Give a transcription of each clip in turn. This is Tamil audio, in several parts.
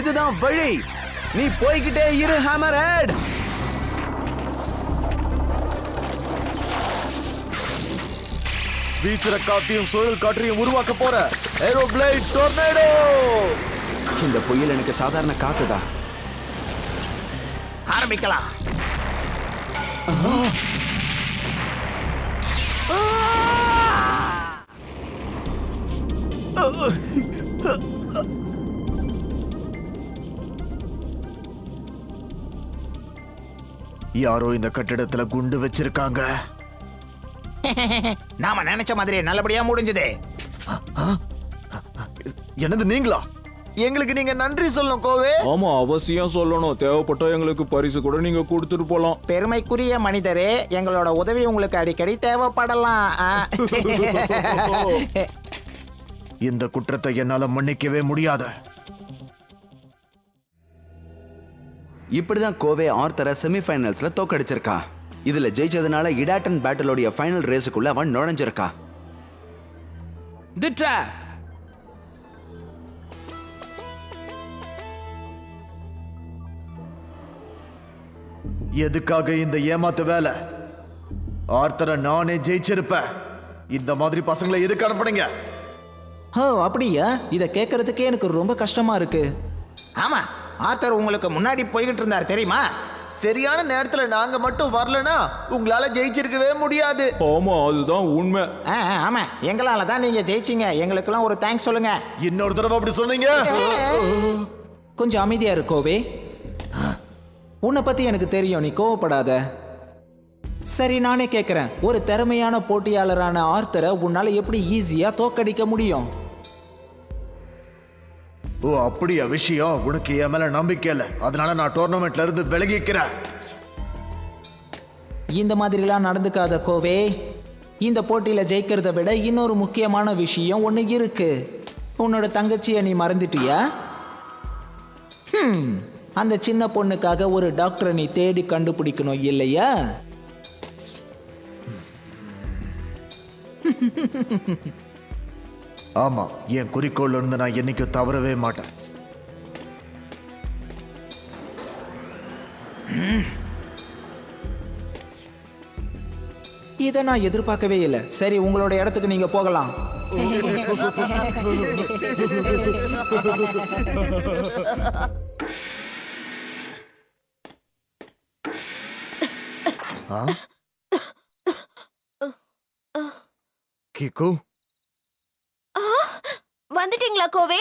இதுதான் வழி. நீ போய்கிட்டே இரு ஹேமர் ஹெட். வீசுற காத்தையும் சுழல் காற்றையும் உருவாக்க போற ஏரோப்ளேட் டொர்னேடோ. இந்த புயல் எனக்கு சாதாரண காத்துதான். ஆரம்பிக்கலாம். யாரோ இந்த கட்டிடத்துல குண்டு வச்சிருக்காங்க. நாம நினைச்ச மாதிரி நல்லபடியா முடிஞ்சது. என்னது நீங்களா? எங்களுக்கு நீங்க நன்றி சொல்லணும் கோவே. ஆமா, அவசியம் சொல்லணும். தேவைப்பட்டா எங்களுக்கு பரிசு கூட நீங்க கொடுத்துட்டு போலாம். பெருமைக்குரிய மனிதரே, எங்களோட உதவி உங்களுக்கு அடிக்கடி தேவைப்படலாம். இந்த குற்றத்தை என்னால மன்னிக்கவே முடியாது. இப்படிதான் கோவே ஆர்த்தரை செமிஃபைனல்ஸ்ல தோக்கடிச்சிருக்கான். இதுல ஜெயிச்சதுனால இடாட்டன் பேட்டிலோடைய ஃபைனல் ரேஸுக்குள்ள அவன் நுழைஞ்சிருக்கான். தி ட்ராப். எதுக்காக இந்த ஏமாத்து வேலை? ஆர்த்தரை நானே ஜெயிச்சிருப்பேன். இந்த மாதிரி பசங்களை எதுக்கு அனுப்புனீங்க? அப்படியா? இத கேட்கறதுக்கே எனக்கு ரொம்ப கஷ்டமா இருக்கு. ஆமா, ஆர்த்தர் உங்களுக்கு முன்னாடி போய்கிட்டு இருந்தார் தெரியுமா? சரியான நேரத்துல நாங்க மட்டும் வரலனா உங்களால ஜெயிச்சிருக்கவே முடியாது. ஆமா, அதுதான் உண்மை. ஆமா, எங்களால தான் நீங்க ஜெயிச்சீங்க. எங்களுக்கெல்லாம் ஒரு தேங்க்ஸ் சொல்லுங்க. இன்னொரு தடவை அப்படி சொன்னீங்க. கொஞ்சம் அமைதியா இருக்கோவே. உன்னை பத்தி எனக்கு தெரியும், நீ கோவப்படாத. சரி, நானே கேட்கிறேன், ஒரு திறமையான போட்டியாளரான ஆர்த்தரை உன்னால எப்படி ஈஸியா தோக்கடிக்க முடியும்? ஓ, அப்படியா விஷயம்? உனக்கு என் மேல நம்பிக்கை இல்ல, அதனால நான் டோர்னமெண்ட்ல இருந்து விலகிக்கிறேன். இந்த மாதிரிலாம் நடந்துக்காத கோவே. இந்த போட்டியில ஜெயிக்கிறத விட இன்னொரு முக்கியமான விஷயம் ஒண்ணு இருக்கு. உன்னோட தங்கச்சியை நீ மறந்துட்டியா? அந்த சின்ன பொண்ணுக்காக ஒரு டாக்டரை நீ தேடி கண்டுபிடிக்கணும் இல்லையா? ஆமா, என் குறிக்கோள் இருந்து நான் என்னைக்கும் தவறவே மாட்டேன். இதை நான் எதிர்பார்க்கவே இல்லை. சரி, உங்களோட இடத்துக்கு நீங்க போகலாம். கிக்கு, வந்துட்டீங்களா கோவே?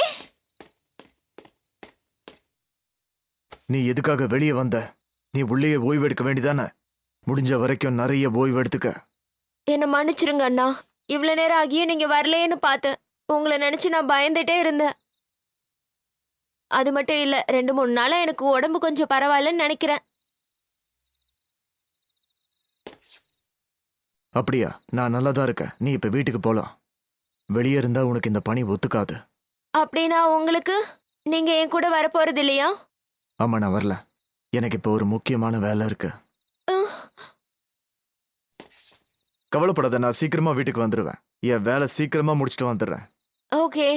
நீ எதுக்காக வெளியே வந்த? நீ உள்ளே ஓய்வெடுக்க வேண்டியதானே? முடிஞ்ச வரைக்கும் நிறைய ஓய்வு எடுத்துக்க. என்ன மன்னிச்சிருங்க அண்ணா. இவ்வளவு நேரம் ஆகியே நீங்க வரலையேன்னு பார்த்தேன். உங்களை நினைச்சு நான் பயந்துட்டே இருந்தேன். அது மட்டும் இல்ல, 2-3 நாளா எனக்கு உடம்பு கொஞ்சம் பரவாயில்லன்னு நினைக்கிறேன். அப்படியா? நான் நல்லாதான் இருக்கேன். நீ இப்ப வீட்டுக்கு போலாம். வெளியே இருந்தா உனக்கு இந்த பணி ஒத்துக்காது. அப்படின்னா உங்களுக்கு, நீங்க என் கூட வர போறது இல்லையா? ஆமா, நான் வரல. எனக்கு இப்ப ஒரு முக்கியமான வேலை இருக்கு. கவலைப்படாத, நான் சீக்கிரமா வீட்டுக்கு வந்துடுவேன். என் வேலை சீக்கிரமா முடிச்சுட்டு வந்துடுறேன். ஓகே.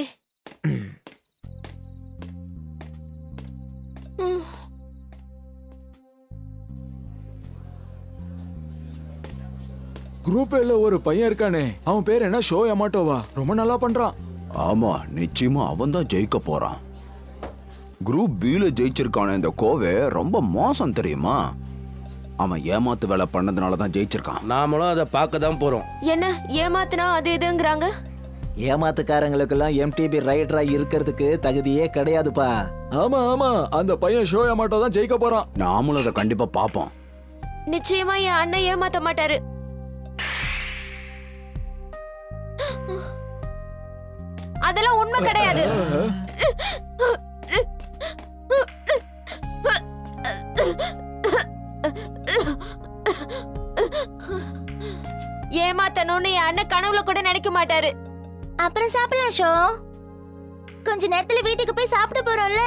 குரூப் ஏல ஒரு பையன் இருக்கானே, அவன் பேர் என்ன? ஷோ யமாட்டோவா? ரொம்ப நல்லா பண்றான். ஆமா, நிச்சயமா அவன் தான் ஜெயிக்க போறான். குரூப் பில ஜெயிச்சிருக்கான இந்த கோவே ரொம்ப மோசம் தெரியுமா? அவன் ஏமாத்து வேலை பண்ணதுனால தான் ஜெயிச்சிருக்கான். நாமளும் அதை பார்க்க தான் போறோம். என்ன ஏமாத்துனா அது இதுங்கிறாங்க? ஏமாத்துக்காரங்களுக்கெல்லாம் எம்டிபி ரைடரா இருக்கிறதுக்கு தகுதியே கிடையாதுப்பா. ஆமா ஆமா, அந்த பையன் ஷோ யமாட்டோ தான் ஜெயிக்க போறான். நாமளும் அதை கண்டிப்பா பாப்போம். நிச்சயமா என் அண்ணன் ஏமாத்த மாட்டாரு. அதெல்லாம் உண்மை கிடையாது. ஏமாத்தணும்னு என் அண்ணன் கனவுல கூட நினைக்க மாட்டாரு. அப்புறம் சாப்பிடலாம் ஷோ. கொஞ்ச நேரத்துல வீட்டுக்கு போய் சாப்பிட போறோம்ல.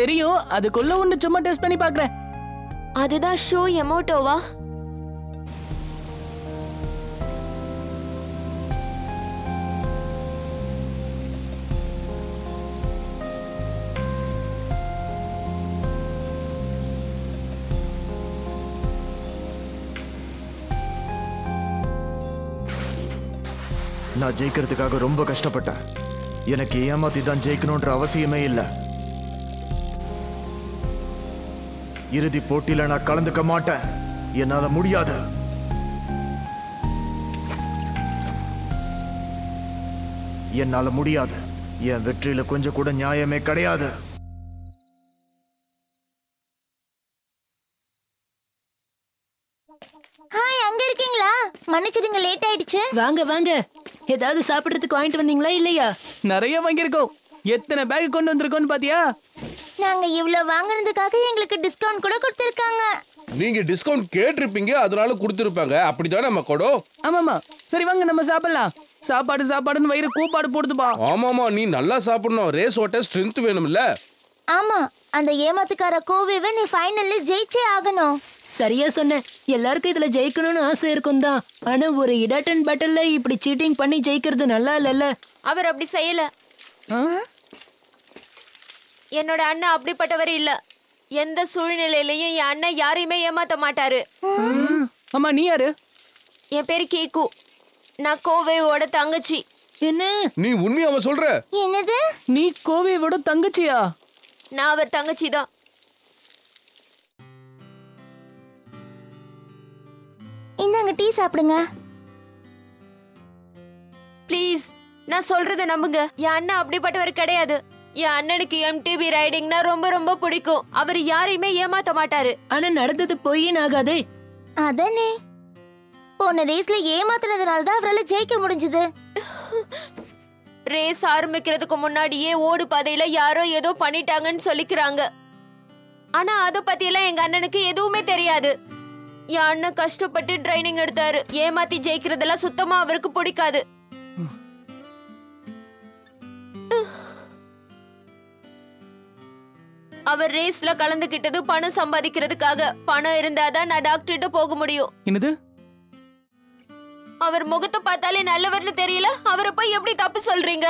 தெரியும், அதுக்குள்ள ஒண்ணு சும்மா டெஸ்ட் பண்ணி பாக்குறேன். அதுதான் ஷோ எமோட்டோவா? நான் ஜெயிக்கிறதுக்காக ரொம்ப கஷ்டப்பட்டேன். எனக்கு ஏமாத்தி தான் ஜெயிக்கணும்ன்ற அவசியமே இல்லை. இறுதி போட்டியில நான் கலந்துக்க மாட்டேன். என்னால முடியாது. என்னால முடியாது. என் வெற்றியில கொஞ்சம் கூட நியாயமே கிடையாது. ஹாய், அங்க இருக்கீங்களா? மன்னிச்சிடுங்க, லேட் ஆயிடுச்சு. வாங்க வாங்க, ஏதாவது சாப்பிடுறதுக்கு வாங்கிட்டு வந்தீங்களா இல்லையா? நிறைய வாங்கியிருக்கோம். எத்தனை பேக் கொண்டு வந்திருக்கோன்னு பாத்தியா? நாங்க இவ்வளவு வாங்குனதுக்காக எங்களுக்கு டிஸ்கவுண்ட் கூட கொடுத்திருக்காங்க. நீங்க டிஸ்கவுண்ட் கேட்டிருப்பீங்க, அதனால கொடுத்திருப்பாங்க. அப்படித்தானே மக்களோ? ஆமாமா. சரி வாங்க, நம்ம சாப்பிடலாம். சாப்பாடுன்னு வயிறு கூப்பாடு போடுதுப்பா. ஆமாமா, நீ நல்லா சாப்பிடணும். ரேஸ் ஓட்ட ஸ்ட்ரென்த் வேணும்ல. ஆமா, அந்த ஏமாத்துக்கார கோவிவை நீ ஃபைனல்ல ஜெயிச்சே ஆகணும். சரியா சொன்ன. எல்லாருக்கும் இதுல ஜெயிக்கணும்னு ஆசை இருக்கும் தான். ஆனா ஒரு இடட்டன் பேட்டல்ல இப்படி சீட்டிங் பண்ணி ஜெயிக்கிறது நல்லா இல்லல்ல. அவர் அப்படி செய்யல. என்னோட அண்ணன் அப்படிப்பட்டவர் இல்ல. எந்த சூழ்நிலையிலையும் என் அண்ணன் யாரையுமே ஏமாத்த மாட்டாரு. அம்மா, நீ யாரு? என் பேரு கேக்கு. நான் கோவேவோட தங்கச்சி. என்ன? நீ உண்மையாவ சொல்ற? என்னது? நீ கோவேவோட தங்கச்சியா? நான் அவர் தங்கச்சி தான். இந்தாங்க, டீ சாப்பிடுங்க. ப்ளீஸ், நான் சொல்றத நம்புங்க. என் அண்ணன் அப்படிப்பட்டவர் கிடையாது. என் அண்ணனுக்கு எம்டிபி ரைடிங்னா ரொம்ப ரொம்ப பிடிக்கும். அவர் யாரையுமே ஏமாத்த மாட்டாரு. ஆனா நடந்தது பொய்யின் ஆகாதே. அதானே, போன ரேஸ்ல ஏமாத்துனதுனால தான் அவரால் ஜெயிக்க முடிஞ்சது. ரேஸ் ஆரம்பிக்கிறதுக்கு முன்னாடியே ஓடு பாதையில யாரோ ஏதோ பண்ணிட்டாங்கன்னு சொல்லிக்கிறாங்க. ஆனா அத பத்தி எல்லாம் எங்க அண்ணனுக்கு எதுவுமே தெரியாது. என் அண்ணன் கஷ்டப்பட்டு ட்ரைனிங் எடுத்தாரு. ஏமாத்தி ஜெயிக்கிறதெல்லாம் சுத்தமா அவருக்கு பிடிக்காது. அவர் ரேஸ்ல கலந்துகிட்டது பணம் சம்பாதிக்கிறதுக்காக. பணம் இருந்தாதான் நான் டாக்டர்கிட்ட போக முடியும். என்னது? அவர் முகத்தை பார்த்தாலே நல்லவர்னு தெரியல. அவரை போய் எப்படி தப்பு சொல்றீங்க?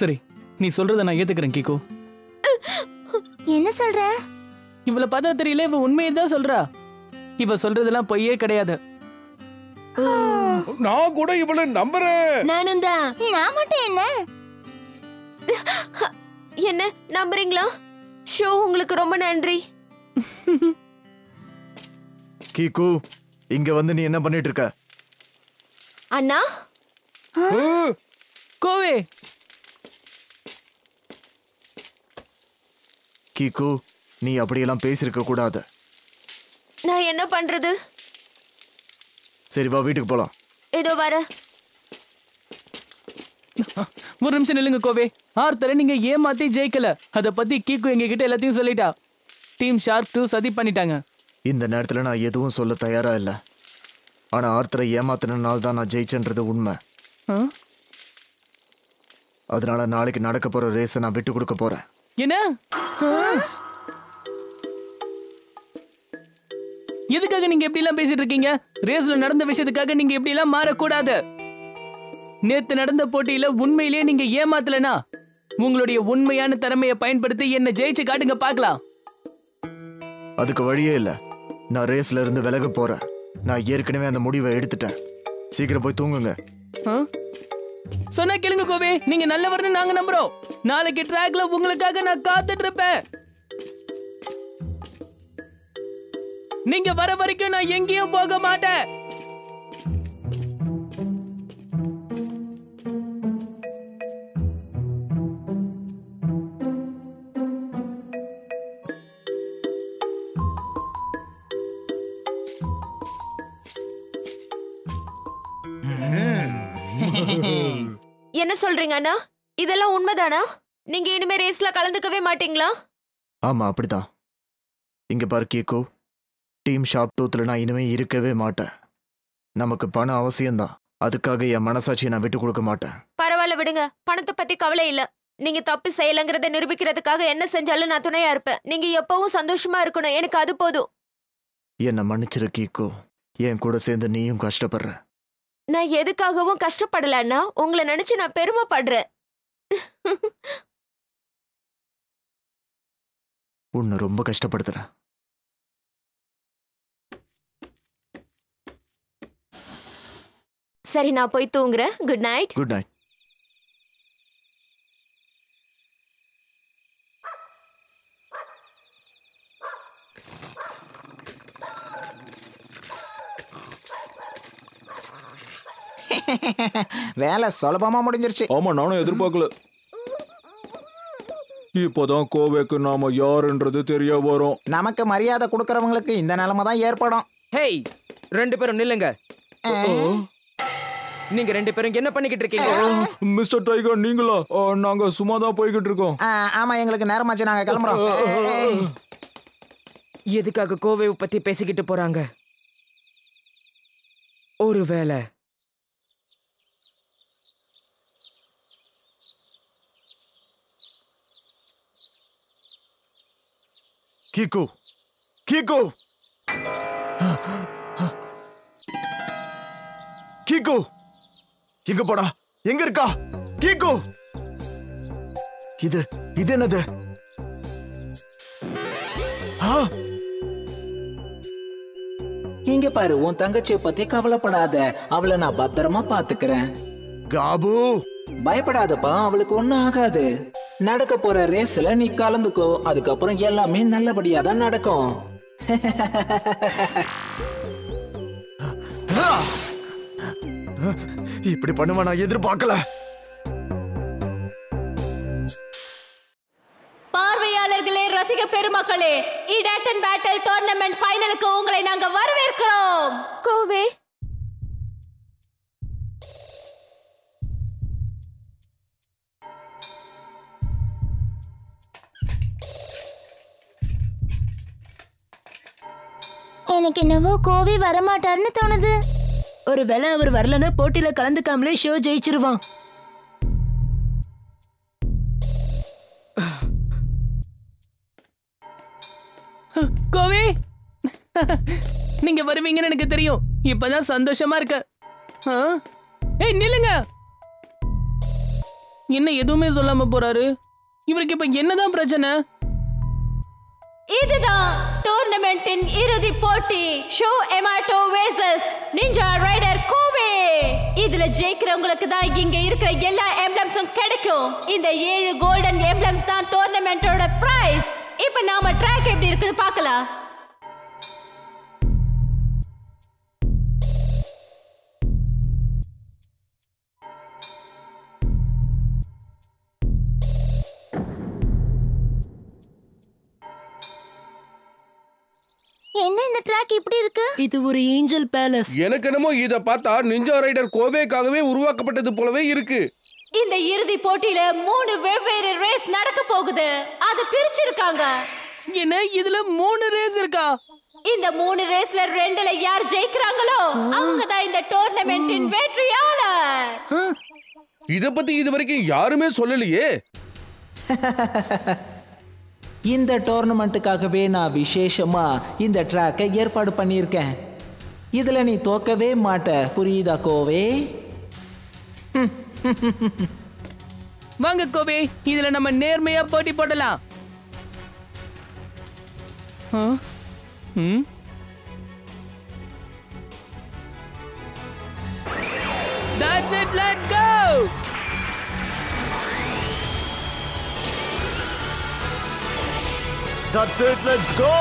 சரி, நீ சொல்றத நான் ஏத்துக்கிறேன் கீகோ. என்ன சொல்ற? இவளை பார்த்தா தெரியல, இவ உண்மையை தான் சொல்றா. இவ சொல்றதெல்லாம் பொய்யே கிடையாது. நான் கூட இவளை நம்புறேன். நானும் தான். நான் மட்டும் என்ன? என்ன நம்புறீங்களா? ஷோ, உங்களுக்கு ரொம்ப நன்றி. கீகு, இங்க வந்து நீ என்ன பண்ணிட்டு இருக்க? அண்ணா, கோவே. கீகு, நீ அப்படியெல்லாம் பேசிருக்க கூடாது. நான் என்ன பண்றது? சரி வா, வீட்டுக்கு போலாம். இதோ வர. ஒரு நிமிஷம் நில்லுங்க கோவே. ஆர்த்தரை நீங்க ஏமாத்தி ஜெயிக்கல. அத பத்தி கீக்கு எங்க கிட்ட எல்லாத்தையும் சொல்லிட்டா. டீம் ஷார்க் 2 சதி பண்ணிட்டாங்க. இந்த நேரத்துல நான் எதுவும் சொல்ல தயாரா இல்ல. ஆனா ஆர்த்தரை ஏமாத்தினால தான் நான் ஜெயிச்சேன்றது உண்மை. அதனால நாளைக்கு நடக்க போற ரேஸை நான் விட்டு கொடுக்க போறேன். என்ன? எதுக்காக நீங்க எப்படி எல்லாம் பேசிட்டு இருக்கீங்க? ரேஸ்ல நடந்த விஷயத்துக்காக நீங்க எப்படி எல்லாம் மாறக்கூடாது. நேத்து நடந்த போட்டியில உண்மையிலேயே நீங்க ஏமாத்தலனா உங்களுடைய உண்மையான திறமையை பயன்படுத்தி என்ன ஜெயிச்சு காட்டுங்க பார்க்கலாம். அதுக்கு வழியே இல்ல. நான் ரேஸ்ல இருந்து விலக போறேன். நான் ஏற்கனவே அந்த முடிவை எடுத்துட்டேன். சீக்கிரம் போய் தூங்குங்க. சொன்னா கேளுங்க கோவே. நீங்க நல்லவர்னு நாங்க நம்புறோம். நாளைக்கு ட்ராக்ல உங்களுக்காக நான் காத்துட்டு இருப்பேன். நீங்க வர வரைக்கும் நான் எங்கேயும் போக மாட்டேன். என்ன சொல்றீங்க அண்ணா? இதெல்லாம் உண்மைதானா? நீங்க இனிமே ரேஸ்ல கலந்துக்கவே மாட்டீங்களா? ஆமா, அப்படிதான். இங்க பாரு கீகு, டீம் ஷார்க் 2 நான் இனிமே இருக்கவே மாட்டேன். நமக்கு பணம் அவசியம்தான். அதுக்காக என் மனசாட்சியை நான் விட்டு கொடுக்க மாட்டேன். பரவாயில்ல விடுங்க. பணத்தை பத்தி கவலை இல்ல. நீங்க தப்பு செய்யலங்கறத நிரூபிக்கிறதுக்காக என்ன செஞ்சாலும் நான் துணையா இருப்பேன். நீங்க எப்பவும் சந்தோஷமா இருக்கணும். எனக்கு அது போதும். என்ன மன்னிச்சிரு கீகு. என் கூட சேர்ந்து நீயும் கஷ்டப்படுற. நான் எதுக்காகவும் கஷ்டப்படல அண்ணா. உங்களை நினைச்சு நான் பெருமைப்படுறேன். உன்னை ரொம்ப கஷ்டப்படுத்துறேன். சரி நான் போய் தூங்குறேன். Good night. Good night. வேலை சுலபமா முடிஞ்சிருச்சு. ஆமா, நானும் எதிர்பார்க்கல. இப்போதான் கோவேக்கு நாம யாருன்றது தெரிய வரும். நமக்கு மரியாதை கொடுக்கறவங்களுக்கு இந்த நிலைமை தான் ஏற்படும். ஹேய், 2 பேரும் நில்லுங்க. நீங்க 2 பேரும் என்ன பண்ணிக்கிட்டு இருக்கீங்க? மிஸ்டர் டைகர், நீங்களா? நாங்க சும்மா தான் போய்கிட்டு இருக்கோம். ஆமா, எங்களுக்கு நேரமாச்சு, நாங்க கிளம்புறோம். எதுக்காக கோவேவை பத்தி பேசிக்கிட்டு போறாங்க? ஒருவேளை கீகோ, கீகோ, கீகோ, எங்க போடா? எங்க இருக்கா கீகோ? இது என்னது? இங்க பாரு, உன் தங்கச்சியை பத்தி கவலைப்படாத. அவளை நான் பத்திரமா பாத்துக்கிறேன். காபு, பயப்படாதப்பா, அவளுக்கு ஒண்ணும் ஆகாது. நடக்க போற ரேஸ்ல நீ கலந்துக்கோ. அதுக்கப்புறம் எல்லாமே நல்லபடியா தான் நடக்கும். இப்படி பண்ணுவா நான் எதிர்பார்க்கல. பார்வையாளர்களே, ரசிக பெருமக்களே, இடேட்டன் பேட்டில் டோர்னமெண்ட் ஃபைனலுக்கு உங்களை நாங்க வரவேற்கிறோம். கோவே, எனக்கு என்னவோ கோவி வரமாட்டார்னு தோணுது. ஒருவேளை அவர் வரலன்னா போட்டியில கலந்துக்காமலே ஷோ ஜெயிச்சிருவான். கோவி, நீங்க வருவீங்கன்னு எனக்கு தெரியும். இப்பதான் சந்தோஷமா இருக்கு. ஏய், நில்லுங்க. என்ன எதுவுமே சொல்லாம போறாரு? இவருக்கு இப்ப என்னதான் பிரச்சனை? இதுதான் டோர்னமெண்டின் இறுதி போட்டி. Show Emoto versus ninja rider கோவே. இதுல ஜெயிக்கிறவங்களுக்கு தான் இங்க இருக்கிற எல்லா எம்ப்ளம்ஸும் கிடைக்கும். இந்த 7 கோல்டன் எம்ப்ளம்ஸ் தான் டோர்னமெண்டோட பிரைஸ். இப்ப நாம ட்ராக் எப்படி இருக்குன்னு பார்க்கலாம். என்ன இந்த ட்ராக் இப்படி இருக்கு? இது ஒரு ஏஞ்சல் பேலஸ். எனக்கு என்னமோ இத பார்த்தா நிஞ்சா ரைடர் கோவேக்காகவே உருவாக்கப்பட்டது போலவே இருக்கு. இந்த இறுதி போட்டியில 3 வெவ்வேறு ரேஸ் நடக்க போகுது. அது பிரிச்சிருக்காங்க. என்ன, இதுல 3 ரேஸ் இருக்கா? இந்த 3 ரேஸ்ல 2ல யார் ஜெயிக்கறாங்களோ அவங்க தான் இந்த டோர்னமெண்டின் வெற்றியாளர். இத பத்தி இதுவரைக்கும் யாருமே சொல்லலையே. இந்த டோர்னமெண்ட்டுக்காகவே நான் விசேஷமா இந்த ட்ராக்கை ஏற்பாடு பண்ணியிருக்கேன். இதுல நீ தோக்கவே மாட்ட, புரியுதா கோவே? வாங்க கோவே, இதுல நம்ம நேர்மையா போட்டி போடலாம். That's it, let's go! That's it, let's go!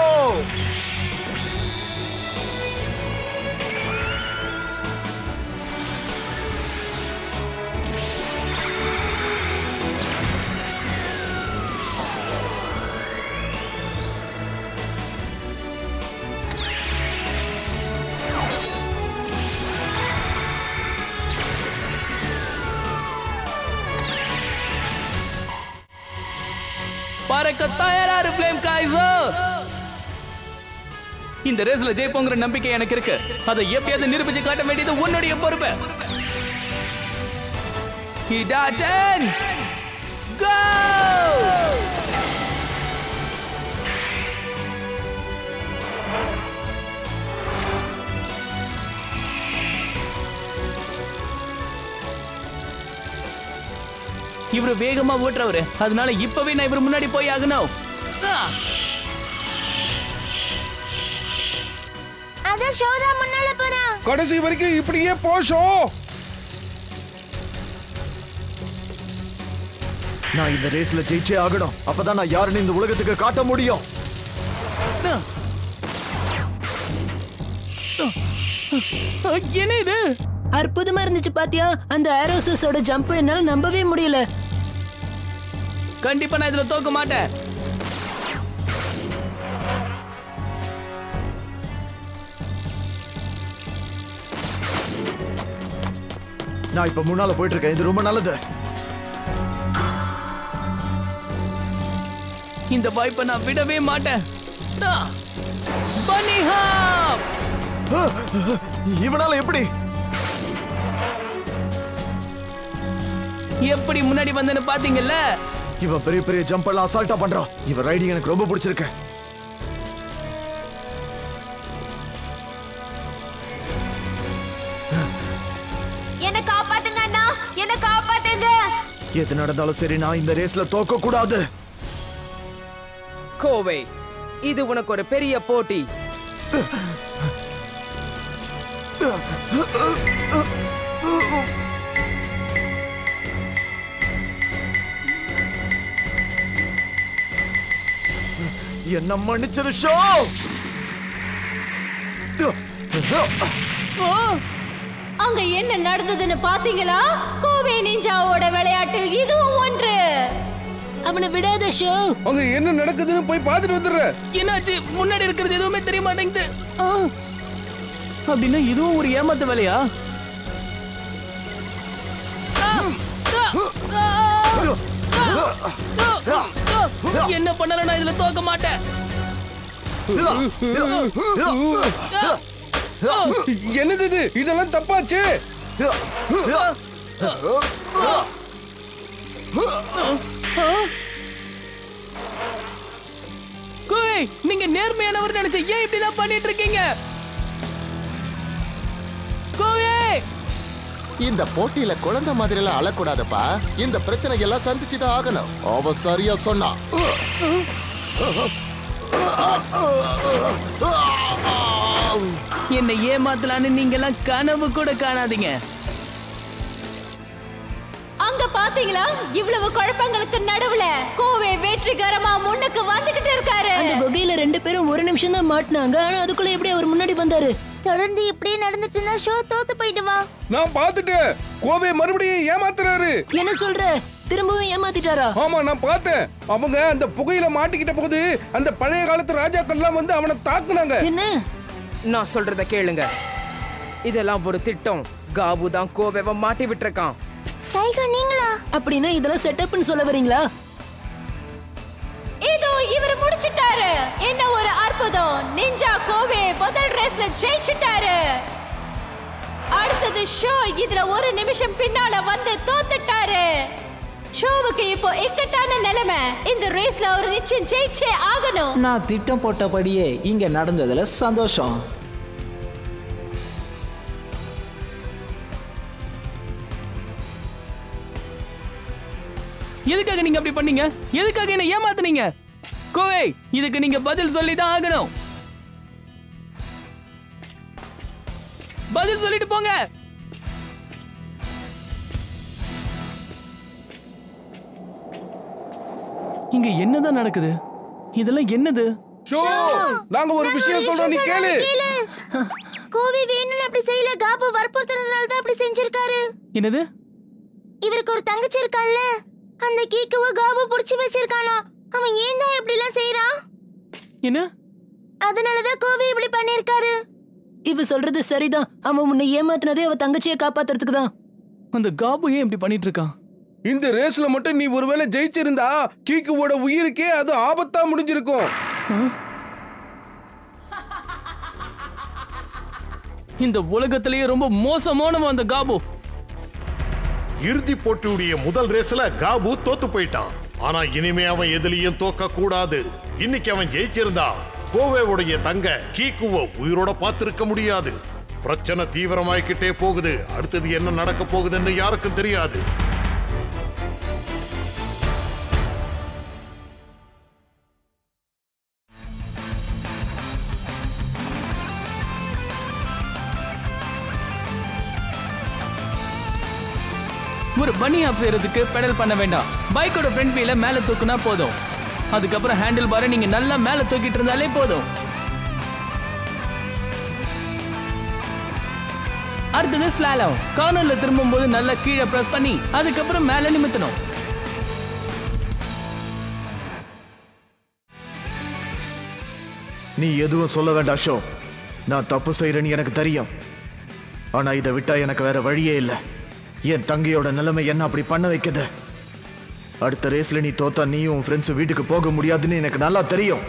பறக்க தயாராரு ஃப்ளேம் கைசர். இந்த ரேஸ்ல ஜெயிப்போங்கிற நம்பிக்கை எனக்கு இருக்கு. அதை எப்படியாவது நிரூபிச்சு காட்ட வேண்டியது உன்னுடைய பொறுப்பு. ஹிடாட்டன் கோ! இவரு வேகமா ஓட்டுறவரு, அதனால இப்பவே நான் இவரு முன்னாடி போய் ஆகணும். அத ஷோதா முன்னால போறா. கடைசி வரைக்கும் இப்படியே போஷோ. நான் இந்த ரேஸ்ல ஜெயிச்சே ஆகணும். அப்பதான் நான் யாருன்னு இந்த உலகத்துக்கு காட்ட முடியும். என்ன இது? அற்புதமா இருந்துச்சு பாத்தியா? அந்த ஏரோசஸோட ஜம்ப் என்னால நம்பவே முடியல. கண்டிப்பா நான் இதுல தோக்க மாட்டேன். நான் இப்ப முன்னால போயிட்டு இருக்கேன். இது ரொம்ப நல்லது. இந்த வாய்ப்பை நான் விடவே மாட்டேன். பன்னி ஹாப்! இவனால எப்படி எப்படி முன்னாடி வந்தேன்னு பாத்தீங்கல்ல? இவன் பெரிய பெரிய ஜம்ப் எல்லாம் அசால்ட்டா பண்றான். இவன் ரைடிங் எனக்கு ரொம்ப பிடிச்சிருக்கு. என்ன காப்பாத்துங்க அண்ணா, என்ன காப்பாத்துங்க. எது நடந்தாலும் சரி, நான் இந்த ரேஸ்ல தோக்க கூடாது. கோவே, இது உனக்கு ஒரு பெரிய போட்டி. என்ன மன்னிச்சிரு ஷோ. அங்க என்ன நடந்ததுன்னு பாத்தீங்களா? கோவே நிஞ்சாவோட விளையாட்டில் இதுவும் ஒன்று. அவனை விடாத ஷோ. அங்க என்ன நடக்குதுன்னு போய் பார்த்துட்டு வந்துடுற. என்னாச்சு? முன்னாடி இருக்கிறது எதுவுமே தெரிய மாட்டேங்குது. அப்படின்னா இதுவும் ஒரு ஏமாத்து வேலையா? என்ன பண்ணல, நான் இதுல தோக்க மாட்டேன். என்னது இது? இதெல்லாம் தப்பாச்சு. கோவை, நீங்க நேர்மையானவர் நினைச்ச ஏன் இப்படி எல்லாம் பண்ணிட்டு இருக்கீங்க? கோவை, இந்த போட்டியில குழந்தை மாதிரி எல்லாம் அழக்கூடாதுப்பா. இந்த பிரச்சனை எல்லாம் சந்திச்சுதான் ஆகணும். அவ சரியா சொன்னா. என்னை ஏமாத்தலான்னு நீங்க எல்லாம் கனவு கூட காணாதீங்க. அங்க பாத்தீங்களா? இவ்வளவு குழப்பங்களுக்கு நடுவுல கோவே வெற்றிகரமா முன்னுக்கு வந்துகிட்டு இருக்காரு. அந்த குகையில 2 பேரும் ஒரு நிமிஷம் தான் மாட்டினாங்க. ஆனா அதுக்குள்ள எப்படி அவர் முன்னாடி வந்தாரு? தொடர்ந்து இப்படியே நடந்துட்டு இருந்தா ஷோ தோத்து போயிடுவான். நான் பார்த்துட்டேன். கோவே மறுபடியும் ஏமாத்துறாரு. என்ன சொல்ற? திரும்பவும் ஏமாத்திட்டாரா? ஆமா, நான் பார்த்தேன். அவங்க அந்த புகையில மாட்டிக்கிட்ட போது அந்த பழைய காலத்து ராஜாக்கள்லாம் வந்து அவனை தாக்குனாங்க. என்ன? நான் சொல்றத கேளுங்க. இதெல்லாம் ஒரு திட்டம். காபு தான் கோவேவை மாட்டி விட்டுருக்கான். டைகர் நீங்களா? அப்படின்னா இதெல்லாம் செட்டப்னு சொல்ல வரீங்களா? இதோ இவர் முடிச்சிட்டாரு. என்ன ஒரு அற்புதம்! நிஞ்சா கோவே முதல் ரேஸ்ல ஜெயிச்சிட்டாரு. அடுத்தது ஷோ இதுல ஒரு நிமிஷம் பின்னால வந்து தோத்துட்டாரு. ஷோவுக்கு இப்போ இக்கட்டான நிலைமை. இந்த ரேஸ்ல ஒரு நிச்சயம் ஜெயிச்சே ஆகணும். நான் திட்டம் போட்டபடியே இங்க நடந்ததுல சந்தோஷம். எதுக்காக நீங்க அப்படி பண்ணீங்க? எதுக்காக என்ன ஏமாத்துனீங்க? கோவை, இதுக்கு நீங்க பதில் சொல்லி தான் ஆகணும். பதில் சொல்லிட்டு போங்க. இங்க என்னதான் நடக்குது? இதெல்லாம் என்னது? ஷோ, நாங்க ஒரு விஷயம் சொல்றோம், நீ கேளு. கோவி வேணும்னு அப்படி செய்யல. காபு வற்புறுத்துறதுனால தான் அப்படி செஞ்சிருக்காரு. என்னது? இவருக்கு ஒரு தங்கச்சி இருக்கால்ல, அந்த கீக்குவ காபு புடிச்சு வச்சிருக்கானா. அவன் ஏன் தான் இப்படி எல்லாம் செய்யறான்? என்ன? அதனாலதான் கோவி இப்படி பண்ணிருக்காரு. இவ சொல்றது சரிதான். அவன் உன்னை ஏமாத்தினதே அவ தங்கச்சியை காப்பாத்துறதுக்கு தான். அந்த காபு ஏன் இப்படி பண்ணிட்டு இருக்கான்? இந்த ரேஸ்ல மட்டும் நீ ஒருவேளை ஜெயிச்சிருந்தா கீக்குவோட உயிருக்கே அது ஆபத்தா முடிஞ்சிருக்கும். இந்த உலகத்திலேயே ரொம்ப மோசமானவன் அந்த காபு. இறுதி போட்டியுடைய முதல் ரேஸ்ல காபு தோத்து போயிட்டான். ஆனா இனிமே அவன் எதுலயும் தோக்க கூடாது. இன்னைக்கு அவன் ஜெயிச்சிருந்தா கோவேவுடைய தங்க கீக்குவ உயிரோட பார்த்திருக்க முடியாது. பிரச்சனை தீவிரமாய்கிட்டே போகுது. அடுத்தது என்ன நடக்க போகுதுன்னு யாருக்கும் தெரியாது. ஒரு ஒரு பனி ஆப் செய்யறதுக்கு பெடல் பண்ண வேண்டாம். பைக்கோட ஃப்ரண்ட் வீல மேல தூக்குனா போதும். அதுக்கப்புறம் ஹேண்டில் பாரை நீங்க நல்லா மேல தூக்கிட்டு இருந்தாலே போதும். அடுத்தது ஸ்லாலம். கார்னர்ல திரும்பும்போது நல்லா கீழே பிரஸ் பண்ணி அதுக்கப்புறம் மேல நிமித்தணும். நீ எதுவும் சொல்ல வேண்டாம் ஷோ. நான் தப்பு செய்யறேன்னு எனக்கு தெரியும். ஆனா இதை விட்டா எனக்கு வேற வழியே இல்லை. என் தங்கையோட நிலைமை என்ன அப்படி பண்ண வைக்குது. அடுத்த ரேஸ்ல நீ தோத்தா நீயும் உன் ஃப்ரெண்ட்ஸ் வீட்டுக்கு போக முடியாதுன்னு எனக்கு நல்லா தெரியும்.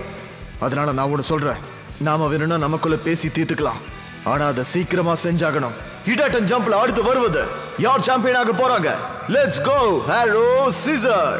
அதனால நான் ஒன்று சொல்றேன். நாம வேணும்னா நமக்குள்ள பேசி தீர்த்துக்கலாம். ஆனா அதை சீக்கிரமா செஞ்சாகணும். ஹிடாட்டன் ஜம்ப்ல அடுத்து வருவது யார் சாம்பியன் ஆக போறாங்க? Let's go hero Caesar.